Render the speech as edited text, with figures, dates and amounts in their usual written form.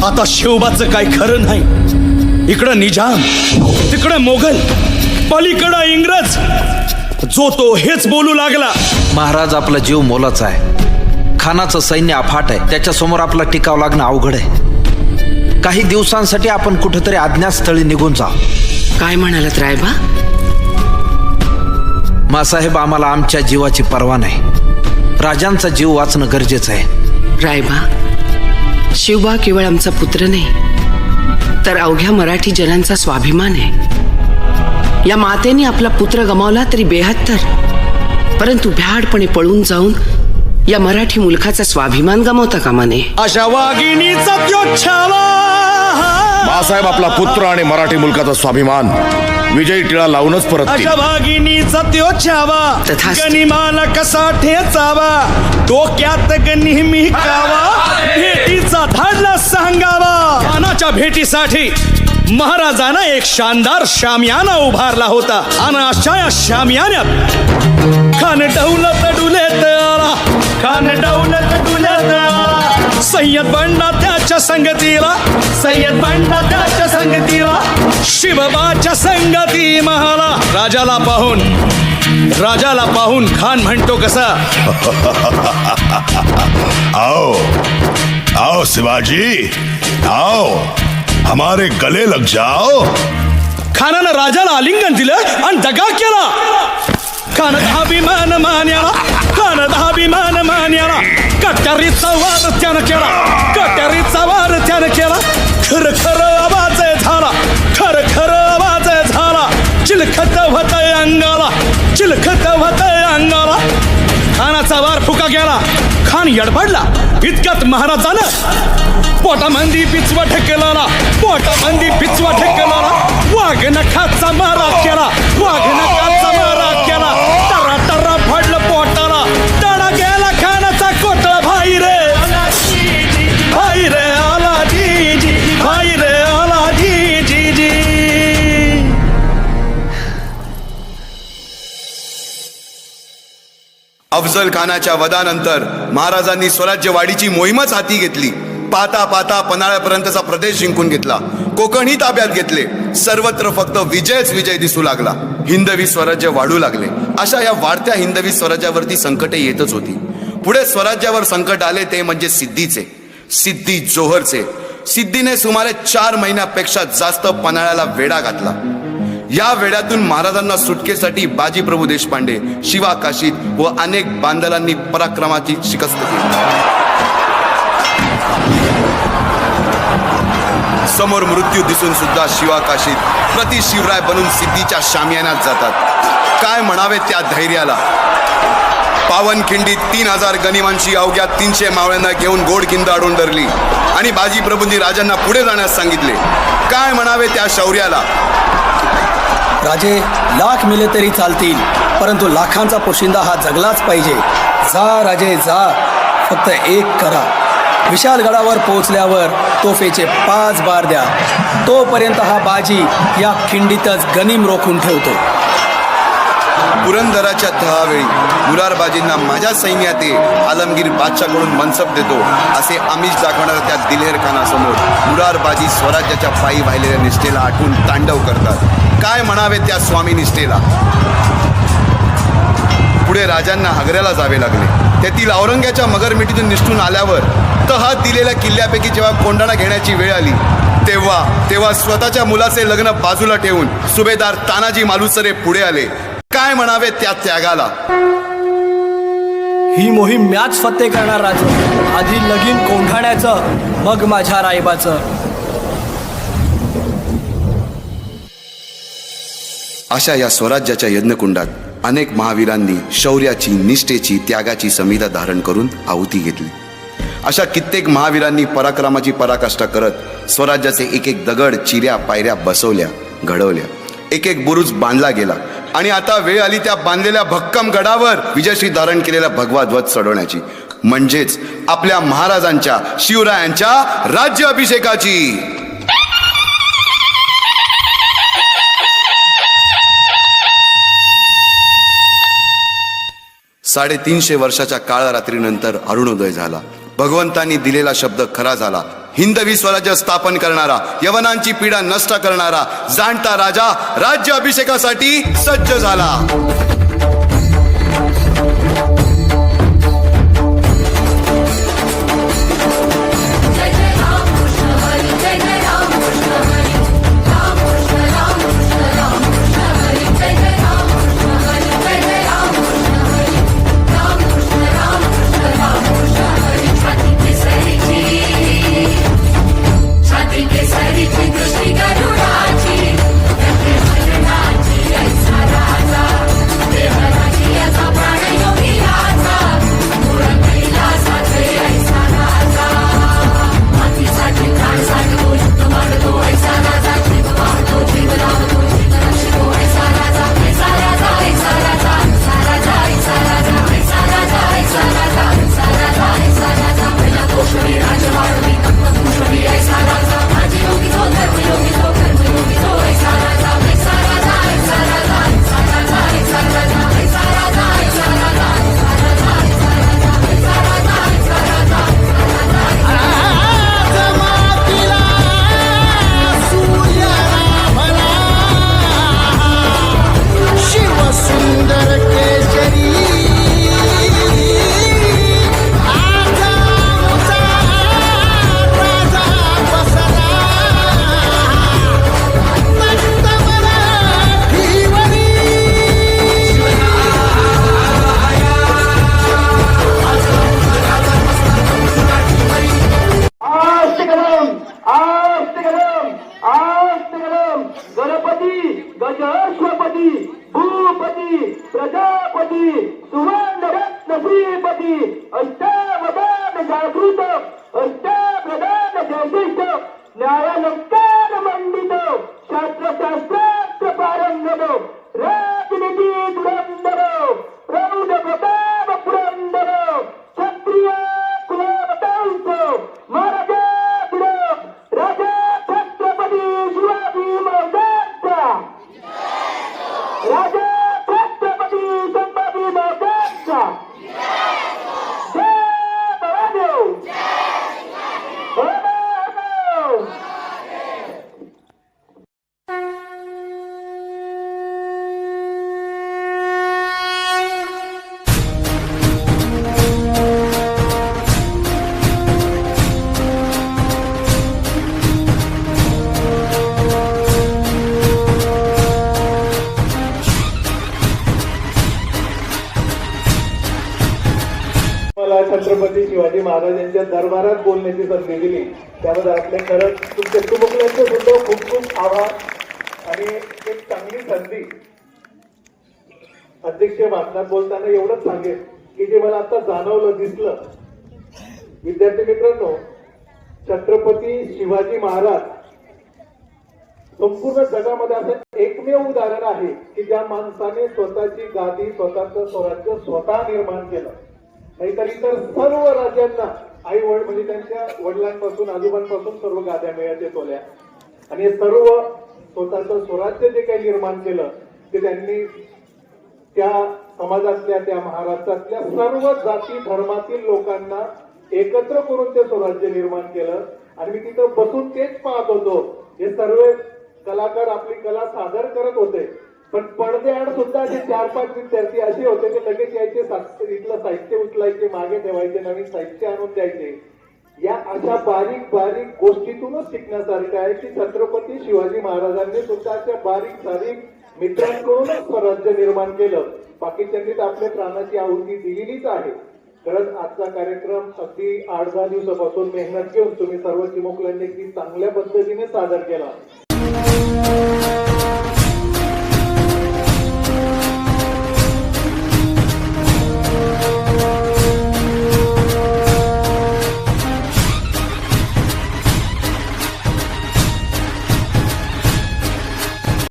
आता शिवबाचं काय खरं नाही. इकडं निजाम, तिकडं मोगल, पलीकडं इंग्रज. जो तो हेच बोलू लागला. महाराज, आपला जीव मोलाचा आहे. खानाचं सैन्य अफाट आहे. त्याच्यासमोर आपला टिकाव लागणं अवघड आहे. काही दिवसांसाठी आपण कुठेतरी अज्ञातस्थळी निघून जाऊ. काय म्हणालात रायबा? मासाहेब, आम्हाला आमच्या जीवाची पर्वा नाही. राजांचा जीव वाचणं गरजेचं आहे. रायबा, शिवबा केवळ आमचा पुत्र नाही, तर अवघ्या मराठी जनांचा स्वाभिमान आहे. या मातेने आपला पुत्र गमावला तरी 72, परंतु भ्याडपणे पळून जाऊन या मराठी मुलखाचा स्वाभिमान गमावता कामा नये. अशा वाघिणीचा त्यो छावा. मासाहेब, आपला पुत्र आणि मराठी मुलकाचा स्वाभिमान विजयी टिळा लावूनच परत अशा वाघिणीचा त्यो छावा. तथास्तु. गनिमाला कसा ठेचावा, डोक्यात नेहमी कावा. भेटीचा धाडला सांगावा. खानाच्या भेटीसाठी महाराजांना एक शानदार शामियाना उभारला होता. आणि अशा या शामियान्यात खान डौलत डुलेत आला. खान डौलत डुलेत आला. सय्यद बंडा त्याच्या संगतीला. सय्यद बंडा त्याच्या संगतीला. शिवबाच्या संगती महाला. राजाला पाहून खान म्हणतो कसा. आओ आओ शिवाजी, आओ हमारे गले लग जाओ. खानानं राजाला आलिंगन दिलं आणि दगा केला. खान अभिमान मान्याला. खान अभिमान मान्याला. कट्यारीचा वार त्यानं केला. कट्यारीचा वार त्यानं केला. खर खर आवाज झाला. खर खर आवाज झाला. चिलखत होत अंगाला. चिलखत होत अंगाला. खानाचा वार फुका गेला. खान यडबडला. इतक्यात महाराजानं पोटामंदी पिचवा ठेकेला. पोटामंदी पिचवा ठेकेला. वाघ नखाचा मारा केला. वाघ नखाचा मारा केला. टरा टरा फडलं पोटाला. तडा गेला खानाचा कोटळा. भाई रे भाई रे आला जी जी. भाई रे आला जी जी जी. अफजल खानाच्या वधानंतर महाराजांनी स्वराज्यवाढीची मोहीमच हाती घेतली. पाहता पाहता पन्हाळ्यापर्यंतचा प्रदेश जिंकून घेतला. कोकणही ताब्यात घेतले. सर्वत्र फक्त विजयच विजय दिसू लागला. हिंदवी स्वराज्य वाढू लागले. अशा या वाढत्या हिंदवी स्वराज्यावरती संकटे येतच होती. पुढे स्वराज्यावर संकट आले ते म्हणजे सिद्धीचे. सिद्धी जोहरचे. सिद्धीने सुमारे 4 महिन्यापेक्षा जास्त पन्हाळ्याला वेढा घातला. या वेड्यातून महाराजांना सुटकेसाठी बाजीप्रभू देशपांडे, शिवा काशीद व अनेक बांदलांनी पराक्रमाची शिकस्त केली. समोर मृत्यू दिसून सुद्धा शिवा काशीद प्रति शिवराय बनून सिद्धीच्या शामियानात जातात. काय म्हणावे त्या धैर्याला. पावनखिंडीत 3000 गनिमांशी अवघ्या 300 मावळ्यांना घेऊन गोडखिंड अडून धरली आणि बाजीप्रभूंनी राजांना पुढे जाण्यास सांगितले. काय म्हणावे त्या शौर्याला. राजे, लाख मेले तरी चालतील, परंतु लाखांचा पोशिंदा हा जगलाच पाहिजे. जा राजे जा, फक्त एक करा. विशालगडावर पोहोचल्यावर तोफेचे 5 बार द्या. तोपर्यंत हा बाजी या खिंडीतच गनिम रोखून ठेवतो. पुरंदराच्या तहावेळी मुरारबाजींना माझ्या सैन्यात आलमगीर बादशाहकडून मनसब देतो असे आमिष दाखवणाऱ्या त्या दिलेर खानासमोर मुरारबाजी स्वराज्याच्या पायी वाहिलेल्या निष्ठेला आठवून तांडव करतात. काय म्हणावे त्या स्वामी निष्ठेला. पुढे राजांना आग्र्याला जावे लागले. तेथील औरंग्याच्या मगरमिठीतून निष्ठून आल्यावर तहात दिलेल्या किल्ल्यापैकी जेव्हा कोंढाणा घेण्याची वेळ आली तेव्हा स्वतःच्या मुलाचे लग्न बाजूला ठेवून सुभेदार तानाजी मालुसरे पुढे आले. काय म्हणावे त्या त्यागाला. ही मोहीम मॅच फत्ते करणार राजे. आधी लगीन कोंढाण्याचं, मग माझ्या रायबाचं. अशा या स्वराज्याच्या यज्ञकुंडात अनेक महावीरांनी शौर्याची, निष्ठेची, त्यागाची संविधा धारण करून आहुती घेतली. अशा कित्येक महावीरांनी पराक्रमाची पराकाष्ठा करत स्वराज्याचे एक एक दगड, चिऱ्या, पायऱ्या बसवल्या, घडवल्या. एक एक बुरुज बांधला गेला आणि आता वेळ आली त्या बांधलेल्या भक्कम गडावर विजयश्री धारण केलेला भगवा ध्वज चढवण्याची, म्हणजेच आपल्या महाराजांच्या, शिवरायांच्या राज्य अभिषेकाची. 350 वर्षाच्या काळरात्रीनंतर अरुणोदय झाला. भगवंतांनी दिलेला शब्द खरा झाला. हिंदवी स्वराज्य स्थापन करणारा, यवनांची पीडा नष्ट करणारा जाणता राजा राज्य अभिषेकासाठी सज्ज झाला. गणपती गजश्वपती भूपती प्रजापती सुवर्णरत्न श्रीपती अष्टावधान जागृत अष्टाप्रधान जयशिष्ट न्यायालंकार मंडित शास्त्रास्त्र पारंगम राजनीती धुरंधर प्रौढ प्रताप पुरंदर क्षत्रिय कुलवंश महाराजा तिलक राजा छत्रपती शिवाजी महाराजांचा राजा छत्रपती संभाजी महाराजांचा जय महादेव जय महादेव. मला छत्रपती शिवाजी महाराजांच्या दरबारात बोलण्याची संधी दिली त्याबद्दल आपले खरंच तुमचे तुमकल्यांचे सुद्धा खूप खूप आभार आणि एक चांगली संधी. अध्यक्ष भाषणात बोलताना एवढंच सांगेन की जे मला आता जाणवलं दिसलं, विद्यार्थी मित्रांनो, छत्रपती शिवाजी महाराज संपूर्ण जगामध्ये असं एकमेव उदाहरण आहे की ज्या माणसाने स्वतःची गादी स्वतःचं स्वराज्य स्वतः निर्माण केलं. नाहीतर इतर सर्व राज्यांना आई वडील म्हणजे त्यांच्या वडिलांपासून आजोबांपासून सर्व गाद्या मिळत येत होत्या आणि हे सर्व स्वतःचं स्वराज्य जे काही निर्माण केलं ते त्यांनी त्या समाजातल्या त्या महाराष्ट्रातल्या सर्व जाती धर्मातील लोकांना एकत्र करून ते स्वराज्य निर्माण केलं. आणि मी तिथं बसून तेच पाहत होतो, हे सर्व कलाकार आपली कला सादर करत होते, पण पडद्याआड सुद्धा असे 4-5 विद्यार्थी असे होते की लगेच यायचे इथलं साहित्य उचलायचे, मागे ठेवायचे, नवीन साहित्य आणून द्यायचे. या अशा बारीक बारीक गोष्टीतूनच शिकण्यासारखं आहे की छत्रपती शिवाजी महाराजांनी सुद्धा अशा बारीक सारीक मित्रांकडूनच स्वराज्य निर्माण केलं. बाकीच्यांनी तर आपल्या प्राणाची आहुती दिलेलीच आहे. खरंच आजचा कार्यक्रम अगदी 8-10 दिवसापासून मेहनत घेऊन तुम्ही सर्व चिमुकल्यांनी अगदी चांगल्या पद्धतीने सादर केला.